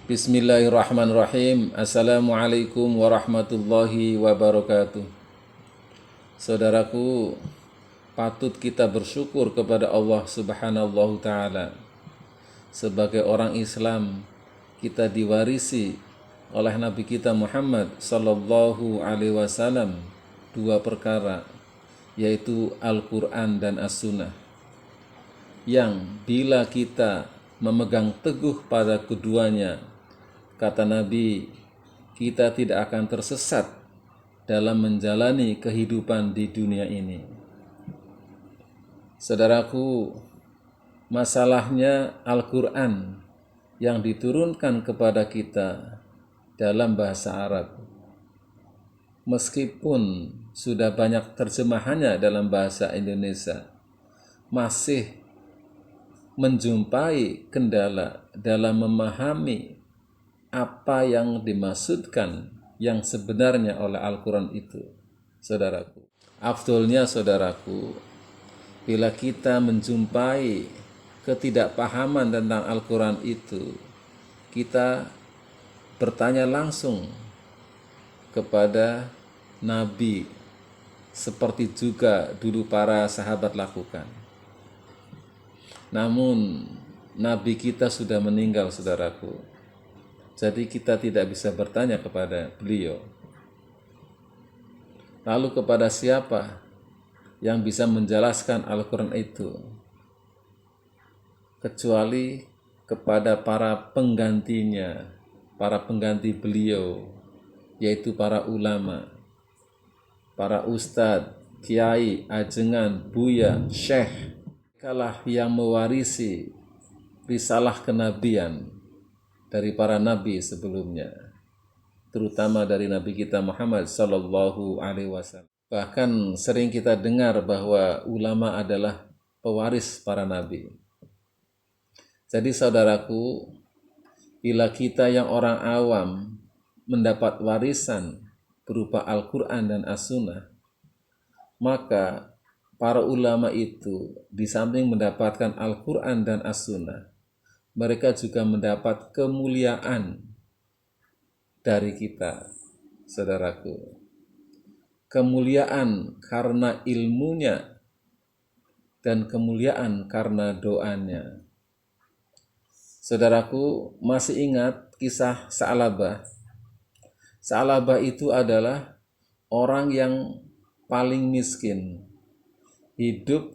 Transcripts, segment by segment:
Bismillahirrahmanirrahim. Assalamualaikum warahmatullahi wabarakatuh. Saudaraku, patut kita bersyukur kepada Allah Subhanahu Ta'ala. Sebagai orang Islam, kita diwarisi oleh Nabi kita Muhammad Sallallahu Alaihi Wasallam dua perkara, yaitu Al-Quran dan As-Sunnah, yang bila kita memegang teguh pada keduanya, kata Nabi, kita tidak akan tersesat dalam menjalani kehidupan di dunia ini. Saudaraku, masalahnya Al-Quran yang diturunkan kepada kita dalam bahasa Arab, meskipun sudah banyak terjemahannya dalam bahasa Indonesia, masih menjumpai kendala dalam memahami apa yang dimaksudkan yang sebenarnya oleh Al-Quran itu, saudaraku. Afdolnya, saudaraku, bila kita menjumpai ketidakpahaman tentang Al-Quran itu, kita bertanya langsung kepada Nabi, seperti juga dulu para sahabat lakukan. Namun Nabi kita sudah meninggal, saudaraku. Jadi kita tidak bisa bertanya kepada beliau. Lalu kepada siapa yang bisa menjelaskan Al-Quran itu? Kecuali kepada para penggantinya, para pengganti beliau, yaitu para ulama, para ustadz, kiai, ajengan, buya, syekh. Merekalah yang mewarisi risalah kenabian dari para nabi sebelumnya, terutama dari Nabi kita Muhammad Sallallahu Alaihi Wasallam. Bahkan sering kita dengar bahwa ulama adalah pewaris para nabi. Jadi saudaraku, bila kita yang orang awam mendapat warisan berupa Al-Quran dan As-Sunnah, maka para ulama itu di samping mendapatkan Al-Quran dan As-Sunnah, mereka juga mendapat kemuliaan dari kita, saudaraku. Kemuliaan karena ilmunya dan kemuliaan karena doanya. Saudaraku, masih ingat kisah Sa'labah? Sa'labah itu adalah orang yang paling miskin, hidup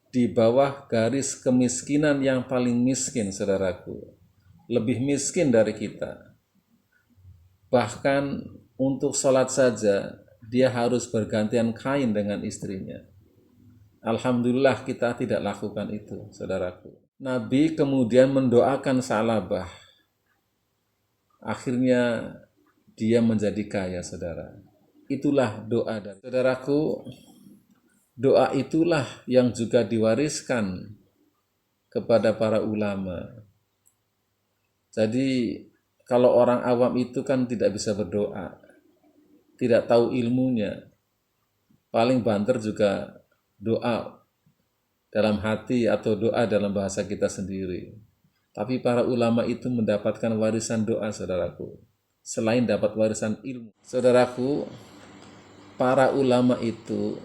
di bawah garis kemiskinan yang paling miskin, saudaraku. Lebih miskin dari kita. Bahkan untuk sholat saja, dia harus bergantian kain dengan istrinya. Alhamdulillah kita tidak lakukan itu, saudaraku. Nabi kemudian mendoakan Sa'labah. Akhirnya dia menjadi kaya, saudara. Itulah doa dari saudaraku. Doa itulah yang juga diwariskan kepada para ulama. Jadi kalau orang awam itu kan tidak bisa berdoa, tidak tahu ilmunya, paling banter juga doa dalam hati atau doa dalam bahasa kita sendiri. Tapi para ulama itu mendapatkan warisan doa, saudaraku, selain dapat warisan ilmu. Saudaraku, para ulama itu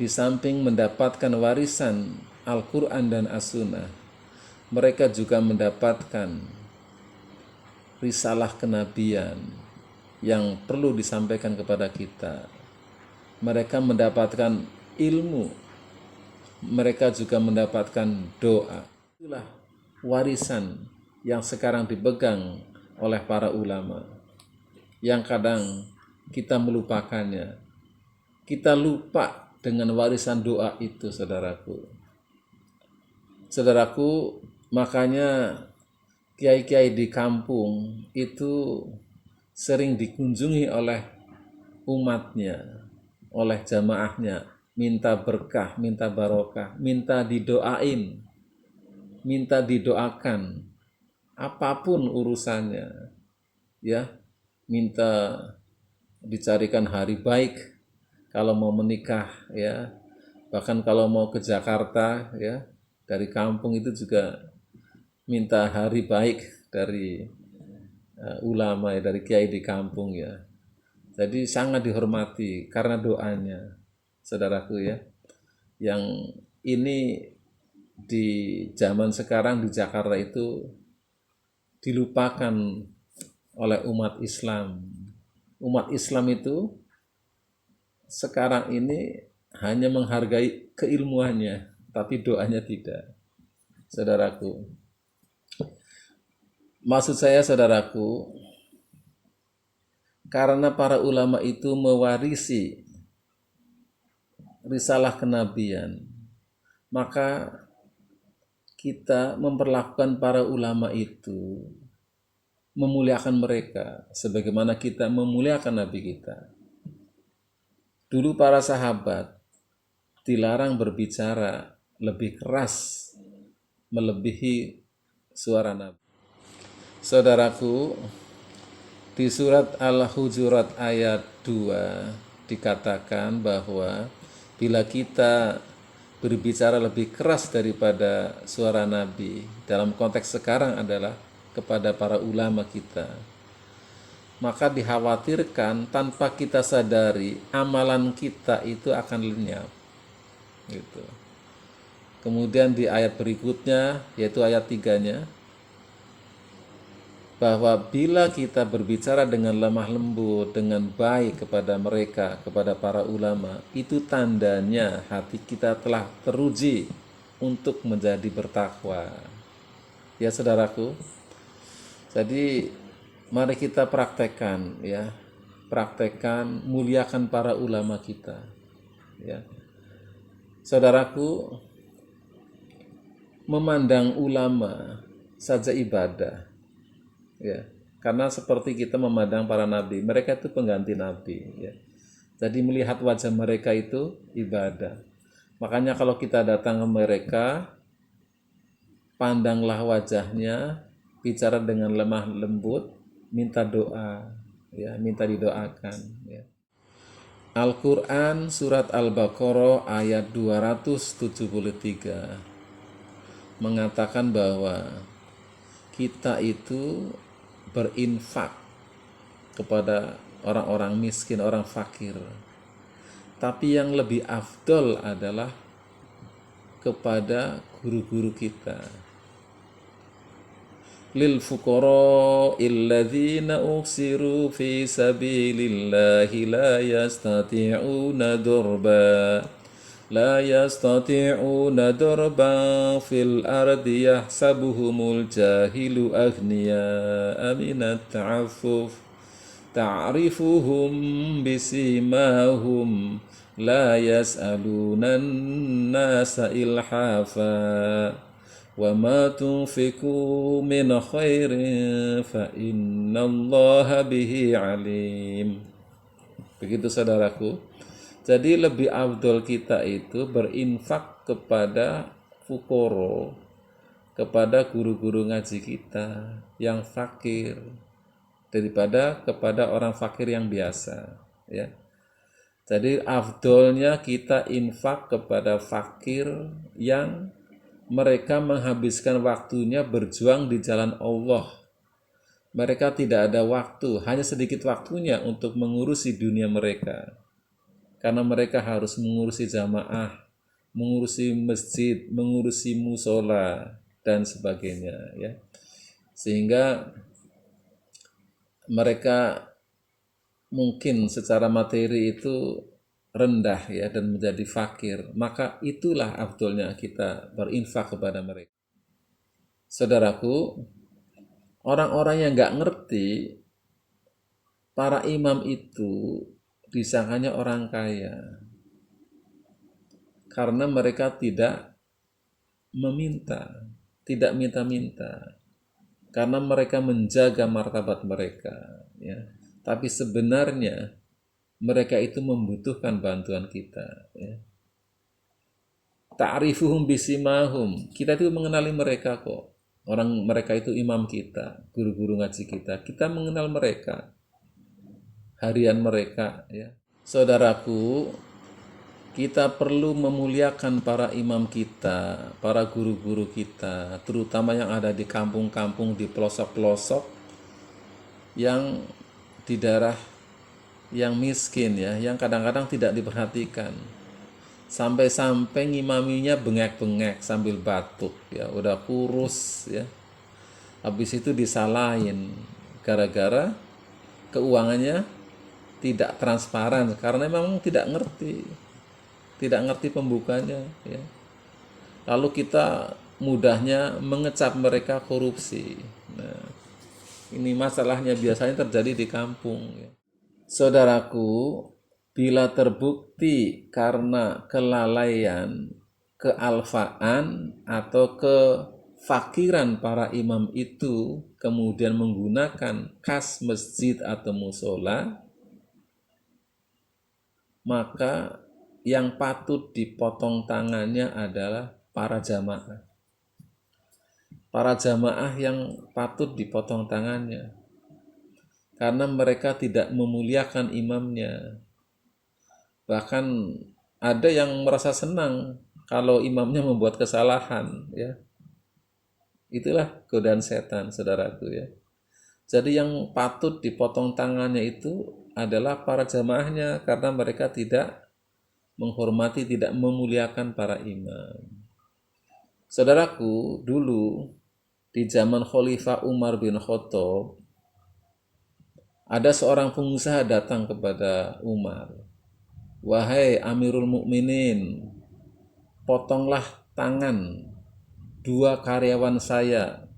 di samping mendapatkan warisan Al-Quran dan As-Sunnah, mereka juga mendapatkan risalah kenabian yang perlu disampaikan kepada kita. Mereka mendapatkan ilmu, mereka juga mendapatkan doa. Itulah warisan yang sekarang dipegang oleh para ulama, yang kadang kita melupakannya. Kita lupa dengan warisan doa itu, saudaraku. Saudaraku, makanya kiai-kiai di kampung itu sering dikunjungi oleh umatnya, oleh jamaahnya, minta berkah, minta barokah, minta didoain, minta didoakan, apapun urusannya, ya, minta dicarikan hari baik kalau mau menikah, ya, bahkan kalau mau ke Jakarta, ya, dari kampung itu juga minta hari baik dari ulama ya, dari kiai di kampung ya. Jadi sangat dihormati karena doanya, saudaraku ya. Yang ini di zaman sekarang di Jakarta itu dilupakan oleh umat Islam. Umat Islam itu sekarang ini hanya menghargai keilmuannya, tapi doanya tidak. Saudaraku, maksud saya saudaraku, karena para ulama itu mewarisi risalah kenabian, maka kita memperlakukan para ulama itu, memuliakan mereka sebagaimana kita memuliakan Nabi kita. Dulu para sahabat dilarang berbicara lebih keras melebihi suara Nabi. Saudaraku, di surat Al-Hujurat ayat 2 dikatakan bahwa bila kita berbicara lebih keras daripada suara Nabi, dalam konteks sekarang adalah kepada para ulama kita, maka dikhawatirkan tanpa kita sadari amalan kita itu akan lenyap. Gitu. Kemudian di ayat berikutnya, yaitu ayat 3-nya, bahwa bila kita berbicara dengan lemah lembut, dengan baik kepada mereka, kepada para ulama, itu tandanya hati kita telah teruji untuk menjadi bertakwa. Ya saudaraku, jadi mari kita praktekkan ya, praktekkan muliakan para ulama kita. Ya, saudaraku, memandang ulama saja ibadah. Ya, karena seperti kita memandang para nabi, mereka itu pengganti nabi. Ya. Jadi melihat wajah mereka itu ibadah. Makanya kalau kita datang ke mereka, pandanglah wajahnya, bicara dengan lemah lembut, minta doa, ya, minta didoakan. Ya. Al-Quran Surat Al-Baqarah ayat 273 mengatakan bahwa kita itu berinfak kepada orang-orang miskin, orang fakir. Tapi yang lebih afdol adalah kepada guru-guru kita. Lil fuqara illadzina uksiru fi sabilillahi la yastati'una darba لا يستطيعون ضربا في الأرض يحسبهم الجاهل أغنياء من التعفف تعرفهم بسيماهم لا يسألون الناس إلحافا وما تنفقوا من خير فإن الله به عليم. Begitu saudaraku. Jadi lebih afdol kita itu berinfak kepada fukoro, kepada guru-guru ngaji kita yang fakir, daripada kepada orang fakir yang biasa. Ya. Jadi afdolnya kita infak kepada fakir yang mereka menghabiskan waktunya berjuang di jalan Allah. Mereka tidak ada waktu, hanya sedikit waktunya untuk mengurusi dunia mereka. Karena mereka harus mengurusi jamaah, mengurusi masjid, mengurusi musola, dan sebagainya. Ya. Sehingga mereka mungkin secara materi itu rendah ya dan menjadi fakir. Maka itulah afdolnya kita berinfak kepada mereka. Saudaraku, orang-orang yang nggak ngerti, para imam itu disangkanya orang kaya karena mereka tidak meminta, tidak minta-minta, karena mereka menjaga martabat mereka, ya. Tapi sebenarnya mereka itu membutuhkan bantuan kita, ya. Ta'rifuhum bisimahum, kita itu mengenali mereka kok. Orang mereka itu imam kita, guru-guru ngaji kita mengenal mereka. Harian mereka, ya. Saudaraku, kita perlu memuliakan para imam kita, para guru-guru kita, terutama yang ada di kampung-kampung, di pelosok-pelosok, yang di daerah yang miskin ya, yang kadang-kadang tidak diperhatikan. Sampai-sampai ngimaminya bengek-bengek sambil batuk ya, udah kurus ya. Habis itu disalahin gara-gara keuangannya tidak transparan karena memang tidak ngerti pembukanya ya. Lalu kita mudahnya mengecap mereka korupsi. Nah, ini masalahnya biasanya terjadi di kampung ya. Saudaraku, bila terbukti karena kelalaian, kealfaan atau kefakiran para imam itu kemudian menggunakan kas masjid atau musola, maka yang patut dipotong tangannya adalah para jamaah. Para jamaah yang patut dipotong tangannya. Karena mereka tidak memuliakan imamnya. Bahkan ada yang merasa senang kalau imamnya membuat kesalahan. Ya. Itulah godaan setan, saudaraku ya. Jadi yang patut dipotong tangannya itu adalah para jamaahnya karena mereka tidak menghormati, tidak memuliakan para imam. Saudaraku, dulu di zaman Khalifah Umar bin Khattab, ada seorang pengusaha datang kepada Umar. Wahai Amirul Mukminin, potonglah tangan 2 karyawan saya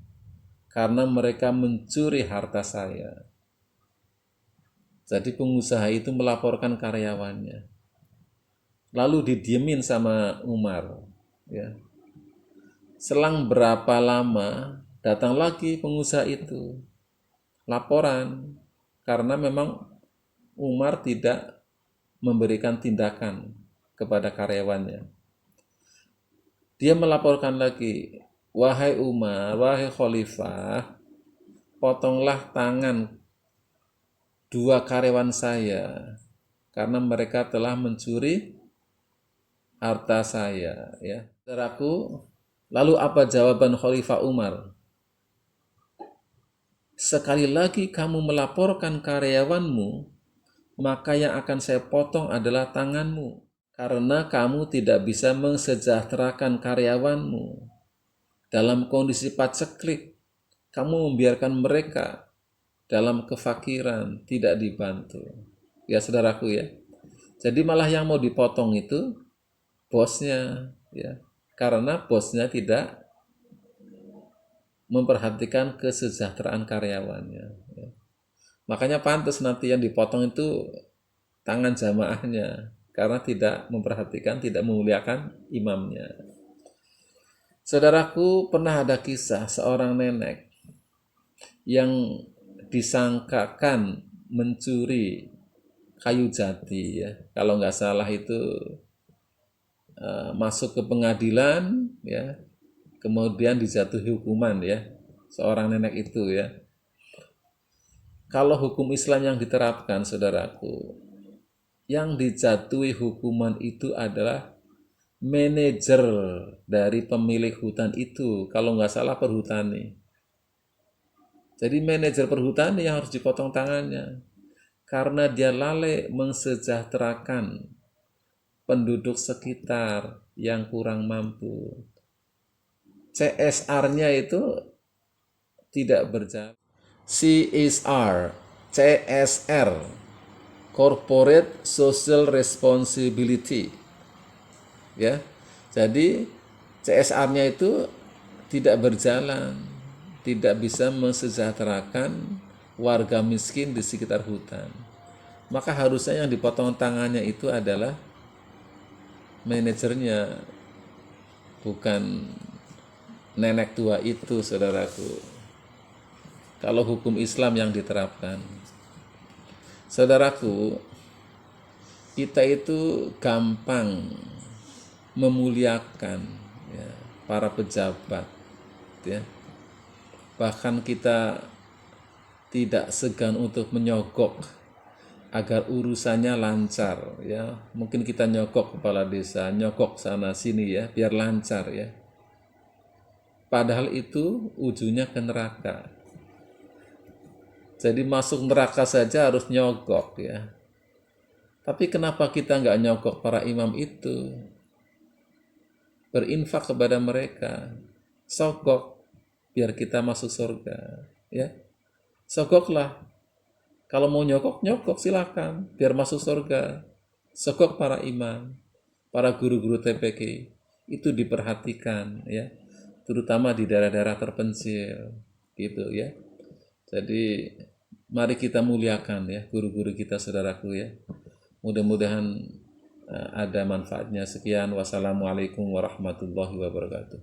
karena mereka mencuri harta saya. Jadi pengusaha itu melaporkan karyawannya. Lalu didiemin sama Umar. Ya. Selang berapa lama datang lagi pengusaha itu laporan karena memang Umar tidak memberikan tindakan kepada karyawannya. Dia melaporkan lagi, wahai Umar, wahai Khalifah, potonglah tangan 2 karyawan saya karena mereka telah mencuri harta saya. Ya, saudaraku, lalu apa jawaban Khalifah Umar? Sekali lagi kamu melaporkan karyawanmu, maka yang akan saya potong adalah tanganmu. Karena kamu tidak bisa mensejahterakan karyawanmu. Dalam kondisi paceklik, kamu membiarkan mereka dalam kefakiran, tidak dibantu. Ya saudaraku ya. Jadi malah yang mau dipotong itu bosnya ya. Karena bosnya tidak memperhatikan kesejahteraan karyawannya. Ya. Makanya pantas nanti yang dipotong itu tangan jamaahnya karena tidak memperhatikan, tidak memuliakan imamnya. Saudaraku, pernah ada kisah seorang nenek yang disangkakan mencuri kayu jati ya. Kalau nggak salah itu masuk ke pengadilan ya, kemudian dijatuhi hukuman ya, seorang nenek itu ya. Kalau hukum Islam yang diterapkan, saudaraku, yang dijatuhi hukuman itu adalah manajer dari pemilik hutan itu, kalau nggak salah perhutani. Jadi manajer perhutani yang harus dipotong tangannya, karena dia lalai mensejahterakan penduduk sekitar yang kurang mampu. CSR-nya itu tidak berjalan. CSR, CSR, Corporate Social Responsibility. Ya. Jadi CSR-nya itu tidak berjalan, tidak bisa mensejahterakan warga miskin di sekitar hutan. Maka harusnya yang dipotong tangannya itu adalah manajernya, bukan nenek tua itu, saudaraku. Kalau hukum Islam yang diterapkan, saudaraku, kita itu gampang memuliakan ya, para pejabat, ya. Bahkan kita tidak segan untuk menyogok agar urusannya lancar, ya. Mungkin kita nyogok kepala desa, nyogok sana sini ya, biar lancar ya. Padahal itu ujungnya ke neraka. Jadi masuk neraka saja harus nyogok ya. Tapi kenapa kita nggak nyogok para imam itu? Berinfak kepada mereka, sogok biar kita masuk surga ya. Sogoklah. Kalau mau nyogok silakan biar masuk surga. Sogok para imam, para guru-guru TPQ itu diperhatikan ya, terutama di daerah-daerah terpencil gitu ya. Jadi mari kita muliakan ya guru-guru kita, saudaraku ya. Mudah-mudahan ada manfaatnya. Sekian, wassalamualaikum warahmatullahi wabarakatuh.